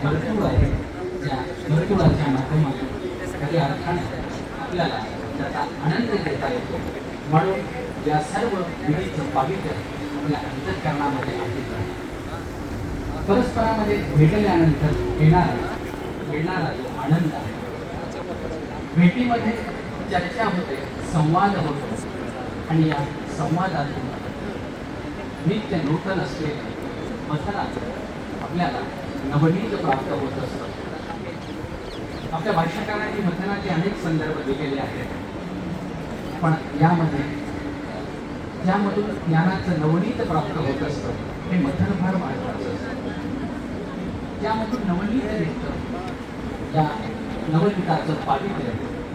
वर्तुळ आहे ज्या वर्तुळाच्या माध्यमातून काही अर्थाने आपल्याला त्याचा आनंद घेता येतो. म्हणून या सर्व विधीचं पावित्र्य आपल्या अंतःकरणामध्ये आलेलं आहे. परस्परामध्ये भेटल्यानंतर येणारा जो आनंद आहे, भेटीमध्ये चर्चा होते, संवाद होतो आणि या संवादातून नित्य नूतन असलेले मथनात आपल्याला नवनीत प्राप्त होत असतं. आपल्या भाष्यकारांनी मथनाचे अनेक संदर्भ दिलेले आहेत, पण यामध्ये ज्यामधून ज्ञानाचं नवनीत प्राप्त होत असतं हे मथन फार महत्वाचं असतं. त्यामधून नवनीत निघतं, या नवनीताचं पावित्र्य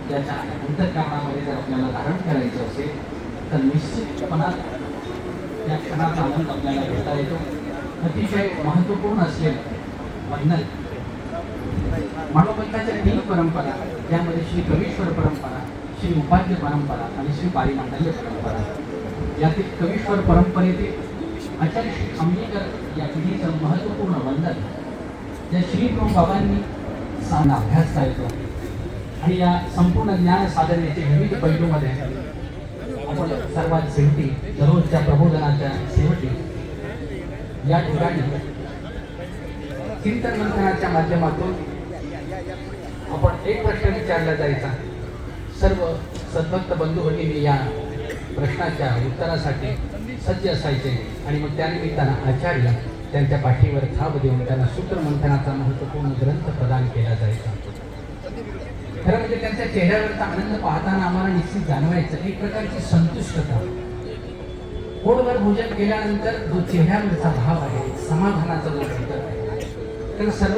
त्याच्या अंतःकरणामध्ये जर आपल्याला धारण करायचं असेल तर निश्चितपणात त्या क्षणाचा आनंद आपल्याला घेता येतो. अतिशय महत्त्वपूर्ण असलेलं वंदन मानवपंथाच्या 3 परंपरा, त्यामध्ये श्री कवीश्वर परंपरा, श्री उपाध्य परंपरा आणि श्री पारिमांडल्य परंपरा. यातील कवीश्वर परंपरेतील आचार्य श्री अंबिकर या पिढीचं महत्त्वपूर्ण वंदन ज्या श्री बाबांनी सांगा अभ्यासता येतो आणि या संपूर्ण ज्ञान साधनेचे विविध पैलूमध्ये आपण सर्वात शेवटी दररोजच्या प्रबोधनाच्या शेवटी या ठिकाणी चिंतन मंथनाच्या माध्यमातून आपण एक प्रश्न विचारला जायचा. सर्व सद्भक्त बंधू भगिनी या प्रश्नाच्या उत्तरासाठी सज्ज असायचे आणि मग त्यानिमित्तानं आचार्य त्यांच्या पाठीवर थाप देऊन त्यांना सूत्र मंथनाचा महत्त्वपूर्ण ग्रंथ प्रदान केला जायचा. खरं म्हणजे त्यांच्या चेहऱ्यावरचा आनंद पाहताना आम्हाला निश्चित जाणवायचं एक प्रकारची संतुष्टता. पोटभर भोजन केल्यानंतर जो चेहऱ्यावरचा भाव आहे, समाधानाचा जो घटक आहे, तर सर्व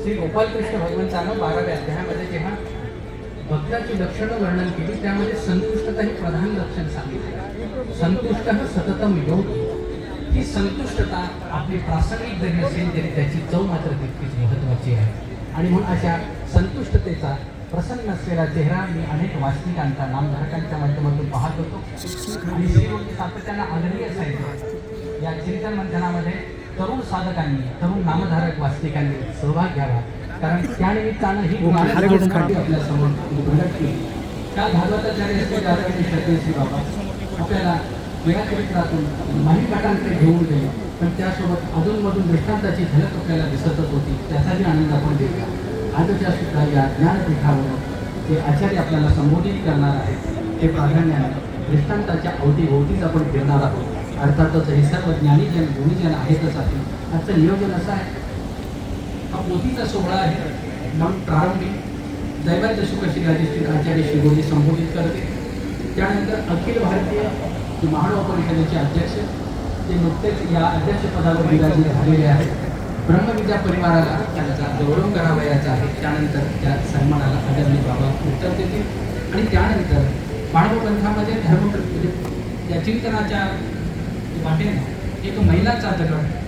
श्री गोपालकृष्ण भगवंतानं 12व्या अध्यायामध्ये जेव्हा भक्ताची लक्षणं वर्णन केली त्यामध्ये संतुष्टता ही प्रधान लक्षण सांगितलं. संतुष्ट सततम योगी. ही संतुष्टता आपली प्रासंगिक जरी असेल तरी त्याची चव मात्र तितकीच महत्त्वाची आहे. आणि म्हणून अशा संतुष्टतेचा प्रसन्न असलेला चेहरा मी अनेक वास्तविकांचा नामधारकांच्या माध्यमातून पाहत होतो आणि श्रीमंत सातत्यानं आग्रही असायचे या चिंतन मंथनामध्ये तरुण साधकांनी, तरुण नामधारक वास्तविकांनी सहभाग घ्यावा, कारण त्यानिमित्तानं ही आपल्या समोर उघडली. त्या भागवताचार्य श्री बाबा आपल्याला वेळाचरित्रातून माहितीकाठांकडे घेऊन गेले, पण त्यासोबत अधूनमधून दृष्टांताची झलक आपल्याला दिसतच होती. त्याचाही आनंद आपण घेतला. आजच्या सुद्धा या ज्ञानपीठावर जे आचार्य आपल्याला संबोधित करणार आहेत ते प्राधान्याने दृष्टांताच्या अवतीभोवतीच आपण फिरणार आहोत. अर्थातच हे सर्व ज्ञानीजन गुणीजन आहेतच आहे. आजचं नियोजन असं आहे, हा पोथीचा सोहळा आहे म्हणून प्रारंभी दैवाद्य सुखश्री राजेश्री आचार्य श्रीगोजी संबोधित करते. त्यानंतर अखिल भारतीय महानव परिषदेचे अध्यक्ष ते नुकतेच या अध्यक्षपदावर विराजित झालेले आहेत. ब्रह्मविद्या परिवाराला त्यांचा गौरव करावयाचा आहे. त्यानंतर त्या सन्मानाला आदरणीय बाबा उत्तर देतील आणि त्यानंतर मानवपंथामध्ये धर्म या चिंतनाच्या वाटेने एक मैलाचा दगड